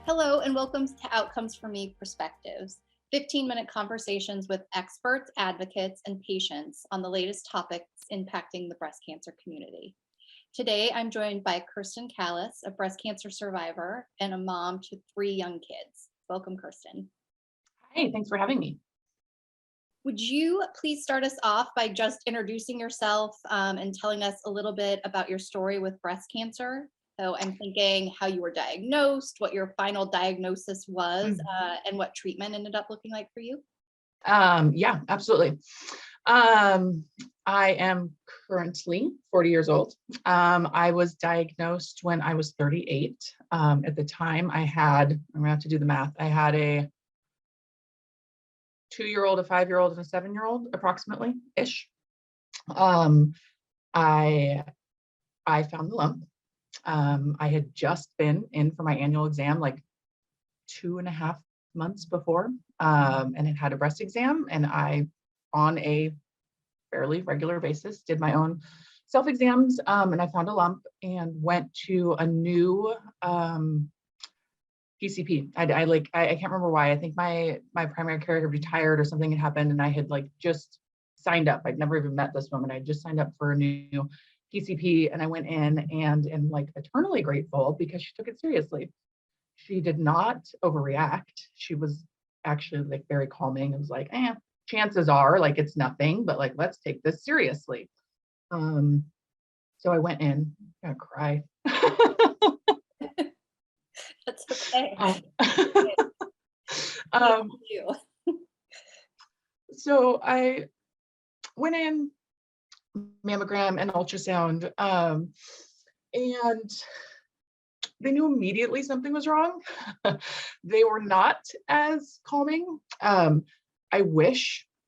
Hello, and welcome to Outcomes for Me Perspectives, 15-minute conversations with experts, advocates, and patients on the latest topics impacting the breast cancer community. Today, I'm joined by Kirsten Callis, a breast cancer survivor and a mom to 3 young kids. Welcome, Kirsten. Hey, thanks for having me. Would you please start us off by just introducing yourself and telling us a little bit about your story with breast cancer? So I'm thinking how you were diagnosed, what your final diagnosis was, and what treatment ended up looking like for you. Yeah, absolutely. I am currently 40 years old. I was diagnosed when I was 38. At the time I'm gonna have to do the math. I had a 2-year-old, a 5-year-old, and a 7-year-old approximately ish. I found the lump. I had just been in for my annual exam like 2.5 months before, and had a breast exam, and I, on a fairly regular basis, did my own self exams, and I found a lump and went to a new PCP. I can't remember why. I think my primary care had retired or something had happened, and I had like just signed up. I'd never even met this woman. I just signed up for a new PCP, and I went in and am like eternally grateful because she took it seriously. She did not overreact. She was actually like very calming. It was like, chances are like it's nothing, but like let's take this seriously. So I went in, I'm gonna cry. That's okay. Um, so I went in, mammogram and ultrasound, and they knew immediately something was wrong. They were not as calming. I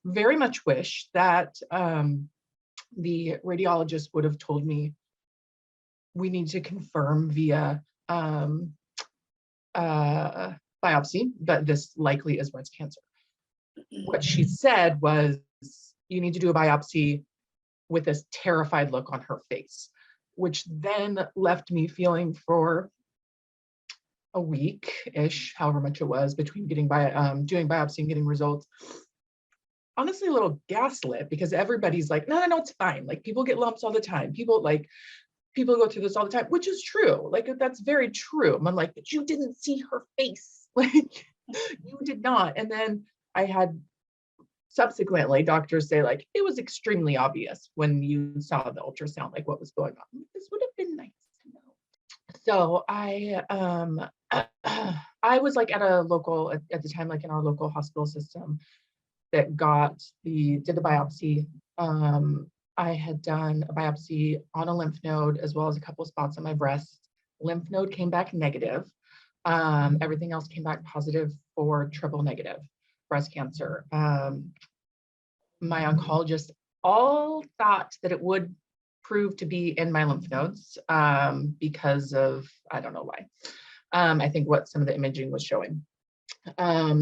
very much wish that the radiologist would have told me we need to confirm via biopsy that this likely is breast cancer. What she said was, you need to do a biopsy, with this terrified look on her face, which then left me feeling for a week-ish, however much it was, between doing biopsy and getting results, honestly a little gaslit, because everybody's like, no, it's fine. Like people get lumps all the time. People go through this all the time, which is true. Like that's very true. I'm like, but you didn't see her face. Like you did not. And then I had subsequently doctors say like, it was extremely obvious when you saw the ultrasound, like what was going on. This would have been nice to know. So I was like at the time, like in our local hospital system that did the biopsy. I had done a biopsy on a lymph node as well as a couple of spots on my breast. Lymph node came back negative. Everything else came back positive for triple negative breast cancer. My oncologist all thought that it would prove to be in my lymph nodes, because of, I don't know why. I think what some of the imaging was showing.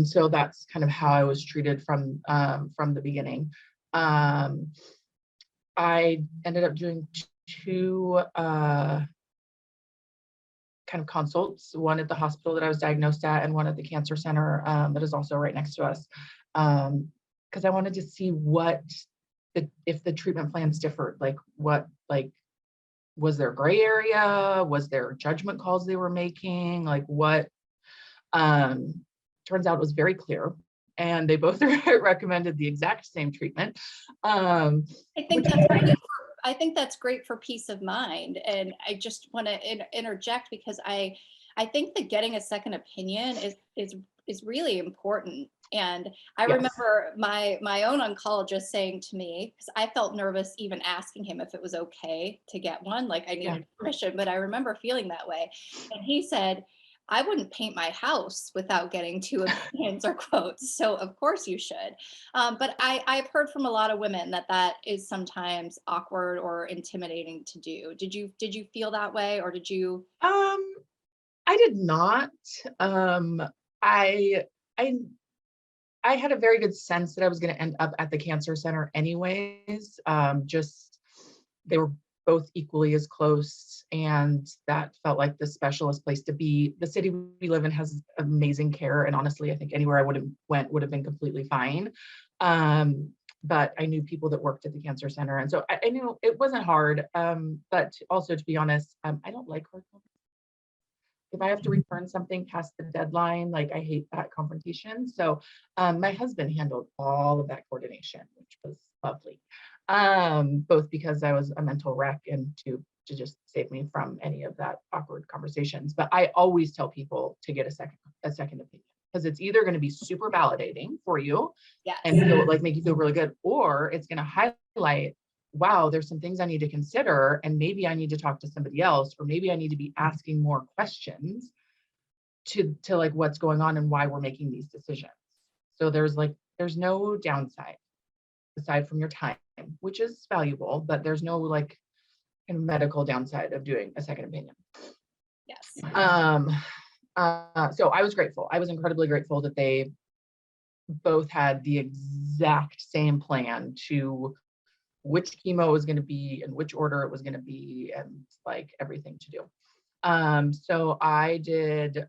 So that's kind of how I was treated from the beginning. I ended up doing 2 kind of consults, one at the hospital that I was diagnosed at and one at the cancer center that is also right next to us, because I wanted to see if the treatment plans differed, was there gray area, was there judgment calls they were making, like what. Turns out it was very clear, and they both recommended the exact same treatment. I think that's great for peace of mind. And I just want to interject because I think that getting a second opinion is really important. And I Yes. remember my own oncologist saying to me, because I felt nervous even asking him if it was okay to get one, like I needed permission, but I remember feeling that way. And he said, I wouldn't paint my house without getting 2 opinions or quotes. So of course you should. But I've heard from a lot of women that is sometimes awkward or intimidating to do. Did you feel that way, or did you? I did not. I had a very good sense that I was going to end up at the cancer center anyways. Just they were both equally as close, and that felt like the specialist place to be. The city we live in has amazing care, and honestly, I think anywhere I would have went would have been completely fine. But I knew people that worked at the cancer center, and so I knew it wasn't hard. But also, to be honest, I don't like hard. If I have to return something past the deadline, like I hate that confrontation. So my husband handled all of that coordination, which was lovely. Both because I was a mental wreck and to just save me from any of that awkward conversations. But I always tell people to get a second opinion, because it's either going to be super validating for you Yes. and feel like make you feel really good, or it's going to highlight, wow, there's some things I need to consider, and maybe I need to talk to somebody else, or maybe I need to be asking more questions to like what's going on and why we're making these decisions. So there's no downside aside from your time, which is valuable, but there's no like kind of medical downside of doing a second opinion. Yes. So I was grateful. I was incredibly grateful that they both had the exact same plan to which chemo was going to be and which order it was going to be, and like everything to do. So I did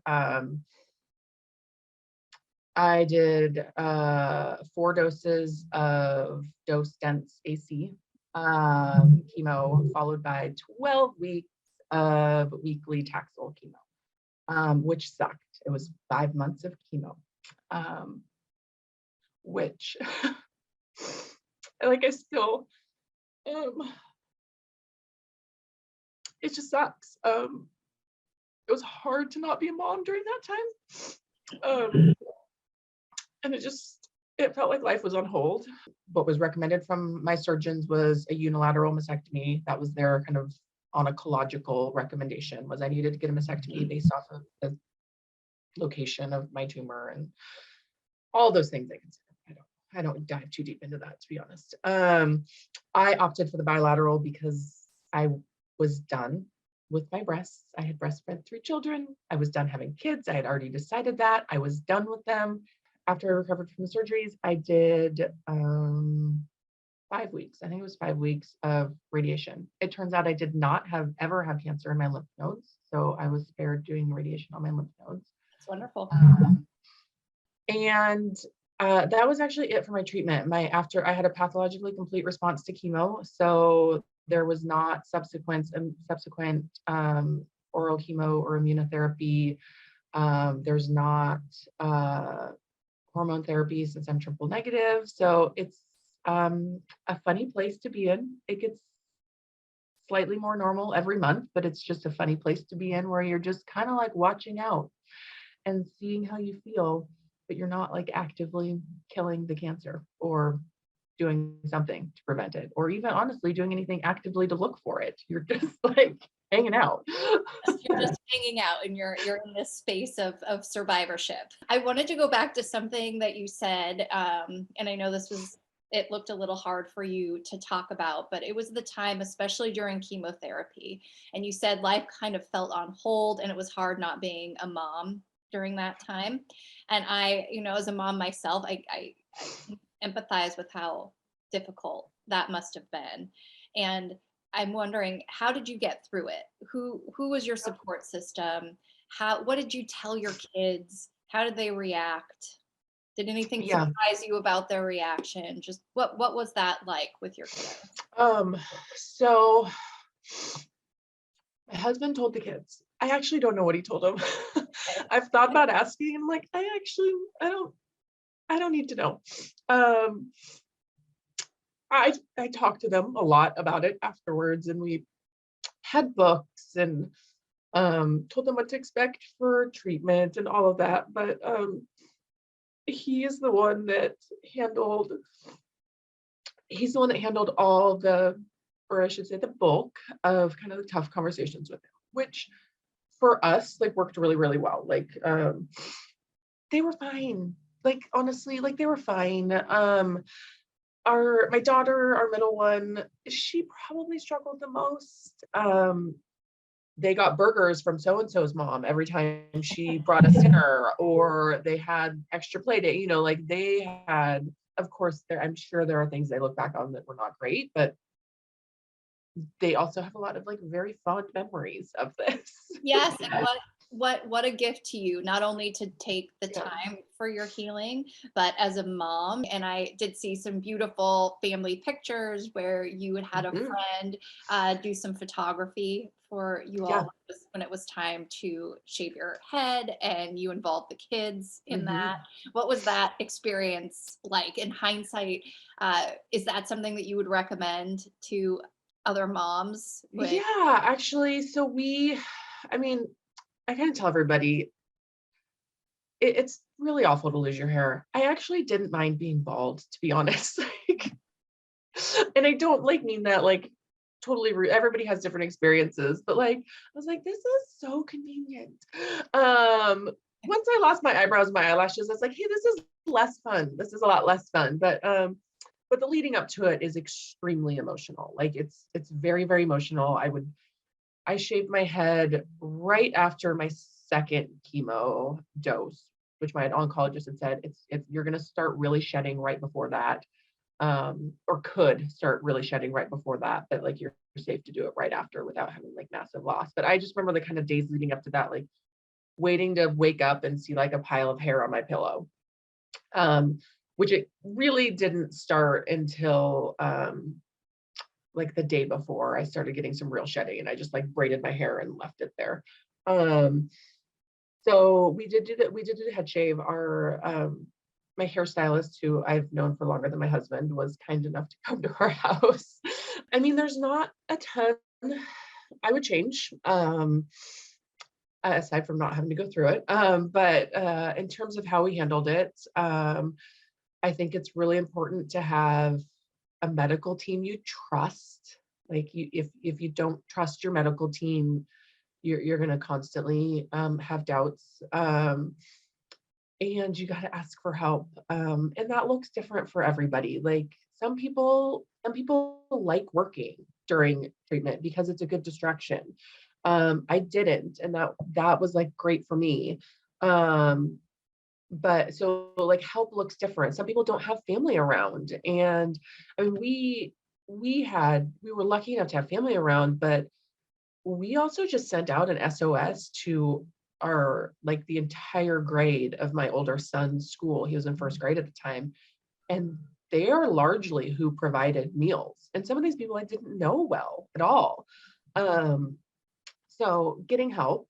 4 doses of dose dense AC chemo, followed by 12 weeks of weekly Taxol chemo, which sucked. It was 5 months of chemo, which like I still, it just sucks. It was hard to not be a mom during that time. And it felt like life was on hold. What was recommended from my surgeons was a unilateral mastectomy. That was their kind of oncological recommendation, was I needed to get a mastectomy based off of the location of my tumor and all those things I consider. I don't dive too deep into that, to be honest. I opted for the bilateral because I was done with my breasts. I had breastfed 3 children. I was done having kids. I had already decided that. I was done with them. After I recovered from the surgeries, I did 5 weeks. I think it was 5 weeks of radiation. It turns out I did not ever have cancer in my lymph nodes, so I was spared doing radiation on my lymph nodes. That's wonderful. And that was actually it for my treatment. After I had a pathologically complete response to chemo, so there was not subsequent oral chemo or immunotherapy. There's not hormone therapy since I'm triple negative. So it's a funny place to be in. It gets slightly more normal every month, but it's just a funny place to be in, where you're just kind of like watching out and seeing how you feel, but you're not like actively killing the cancer or doing something to prevent it, or even honestly doing anything actively to look for it. You're just like hanging out. You're just hanging out, and you're in this space of survivorship. I wanted to go back to something that you said, and I know it looked a little hard for you to talk about, but it was the time, especially during chemotherapy. And you said life kind of felt on hold, and it was hard not being a mom during that time. And I, as a mom myself, I empathize with how difficult that must have been. And I'm wondering, how did you get through it? Who was your support system? What did you tell your kids? How did they react? Did anything surprise you about their reaction? Just what was that like with your kids? So my husband told the kids. I actually don't know what he told them. I've thought about asking, and I'm like, I don't need to know. I talked to them a lot about it afterwards, and we had books and told them what to expect for treatment and all of that. But he is the one that handled. He's the one that handled all the, or I should say, the bulk of kind of the tough conversations with him, which for us like worked really, really well. Like they were fine. Like honestly, like they were fine. My daughter, our middle one, she probably struggled the most. They got burgers from so-and-so's mom every time she brought us dinner, or they had extra play day, like they had, of course, I'm sure there are things they look back on that were not great, but they also have a lot of like very fond memories of this. Yes, and what a gift to you, not only to take the Yeah. time for your healing, but as a mom. And I did see some beautiful family pictures where you had a Mhm. friend do some photography for you Yeah. all when it was time to shave your head, and you involved the kids in that. Mhm. What was that experience like in hindsight? Is that something that you would recommend to other moms? Yeah, actually, so I mean, I kind of tell everybody it's really awful to lose your hair. I actually didn't mind being bald, to be honest. Like, and I don't like mean that like totally rude. Everybody has different experiences, but like I was like, this is so convenient. Um, Once I lost my eyebrows and my eyelashes, I was like, hey, this is less fun. This is a lot less fun. But the leading up to it is extremely emotional. Like it's very, very emotional. I shaved my head right after my second chemo dose, which my oncologist had said it's you're gonna start really shedding right before that, or could start really shedding right before that, but like you're safe to do it right after without having like massive loss. But I just remember the kind of days leading up to that, like waiting to wake up and see like a pile of hair on my pillow. Um, which it really didn't start until like the day before I started getting some real shedding and I just like braided my hair and left it there. Um, so we did do the head shave. Our my hairstylist, who I've known for longer than my husband, was kind enough to come to our house. I mean, there's not a ton I would change, aside from not having to go through it. But in terms of how we handled it, I think it's really important to have a medical team you trust. Like if you don't trust your medical team, you're going to constantly have doubts. And you got to ask for help. And that looks different for everybody. Like some people like working during treatment because it's a good distraction. I didn't, and that was like great for me. Um, but so like help looks different. Some people don't have family around, and I mean we were lucky enough to have family around, but we also just sent out an SOS to our like the entire grade of my older son's school. He was in first grade at the time, and they are largely who provided meals. And some of these people I didn't know well at all. Um, so getting help.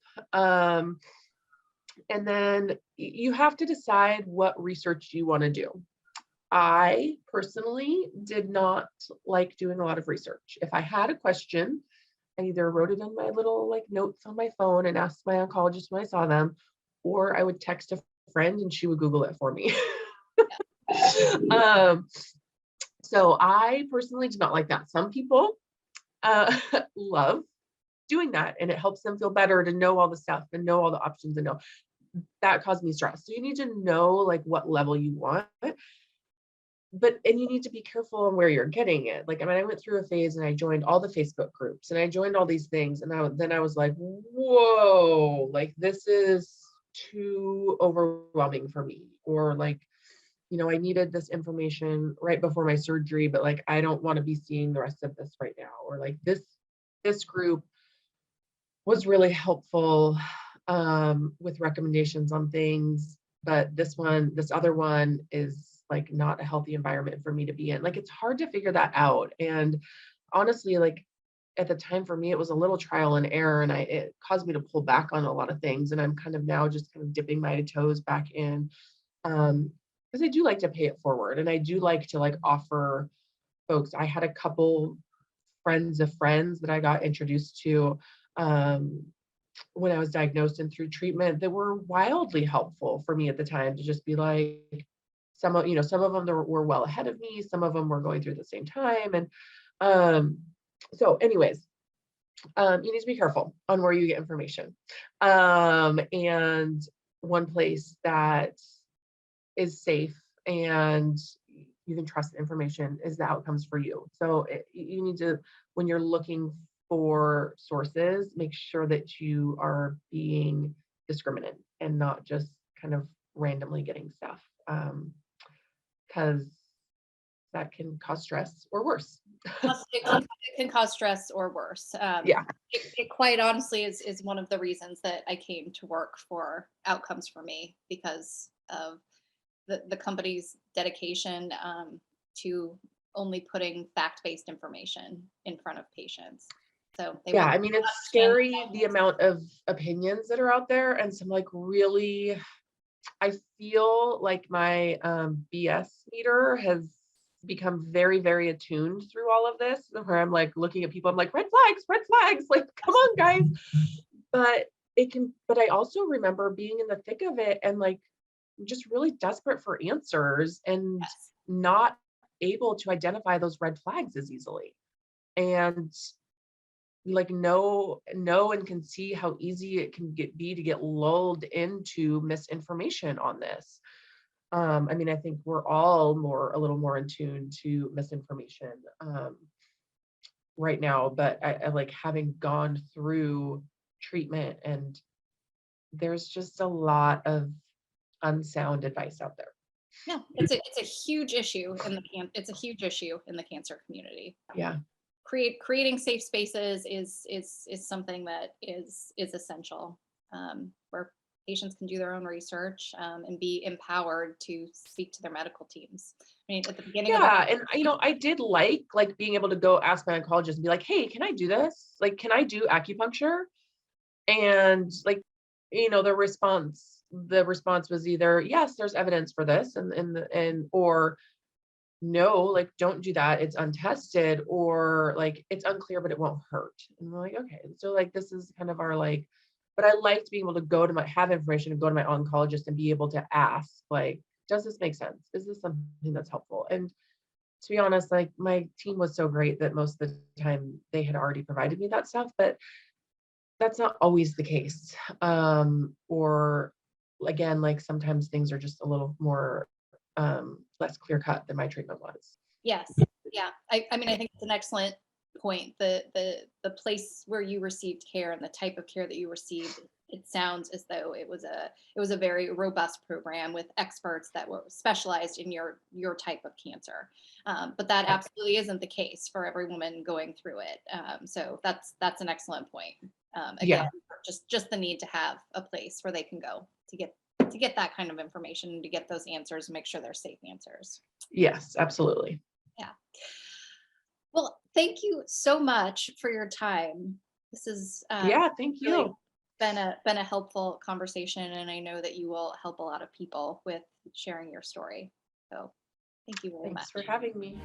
And then you have to decide what research you want to do. I personally did not like doing a lot of research. If I had a question, I either wrote it in my little like notes on my phone and asked my oncologist when I saw them, or I would text a friend and she would Google it for me. um, so I personally did not like that. Some people love doing that and it helps them feel better to know all the stuff and know all the options and know that caused me stress. So you need to know like what level you want, and you need to be careful on where you're getting it. Like, I mean, I went through a phase and I joined all the Facebook groups and I joined all these things. And then I was like, whoa, like this is too overwhelming for me. Or like, I needed this information right before my surgery, but like, I don't want to be seeing the rest of this right now. Or like this group was really helpful with recommendations on things, but this other one is like not a healthy environment for me to be in. Like it's hard to figure that out. And honestly, like at the time for me, it was a little trial and error, and it caused me to pull back on a lot of things. And I'm kind of now just kind of dipping my toes back in, because I do like to pay it forward, and I do like to like offer folks. I had a couple friends of friends that I got introduced to um, when I was diagnosed and through treatment that were wildly helpful for me at the time to just be like, some of them were well ahead of me, some of them were going through the same time. And um, so anyways, you need to be careful on where you get information. And one place that is safe and you can trust the information is the outcomes for you. So you need to, when you're looking for sources, make sure that you are being discriminate and not just kind of randomly getting stuff. Because that can cause stress or worse. It can cause stress or worse. Yeah. It quite honestly is one of the reasons that I came to work for Outcomes for Me, because of the company's dedication to only putting fact-based information in front of patients. So they Yeah, want I mean, to it's understand. scary the amount of opinions that are out there, and some like really, I feel like my BS meter has become very, very attuned through all of this, where I'm like looking at people, I'm like, red flags, like, come on, guys. But but I also remember being in the thick of it and like just really desperate for answers and Yes. not able to identify those red flags as easily. And like know and can see how easy it can be to get lulled into misinformation on this. I mean, I think we're all a little more in tune to misinformation right now, but I like having gone through treatment, and there's just a lot of unsound advice out there. Yeah, it's a huge issue in the it's a huge issue in the cancer community. Yeah. Creating safe spaces is something that is essential, where patients can do their own research, and be empowered to speak to their medical teams. I mean, at the beginning of Yeah, and I did like being able to go ask my oncologist and be like, "Hey, can I do this? Like, can I do acupuncture?" And like, the response was either, "Yes, there's evidence for this," or "No, like don't do that. It's untested," or like, "It's unclear, but it won't hurt." And we're like, "Okay." So like this is kind of our like, but I liked being able to have information and go to my oncologist and be able to ask, like, does this make sense? Is this something that's helpful? And to be honest, like my team was so great that most of the time they had already provided me that stuff, but that's not always the case. Or again, like sometimes things are just a little more less clear cut than my treatment was. Yes, yeah. I mean, I think it's an excellent point. The place where you received care and the type of care that you received, it sounds as though it was a very robust program with experts that were specialized in your type of cancer. But that Right. absolutely isn't the case for every woman going through it. So that's an excellent point. Again, Yeah. just the need to have a place where they can go to get that kind of information and to get those answers and make sure they're safe answers. Yes, absolutely. Yeah. Well, thank you so much for your time. This has Yeah, thank really you. been a helpful conversation, and I know that you will help a lot of people with sharing your story. So, thank you very Thanks for much. having me.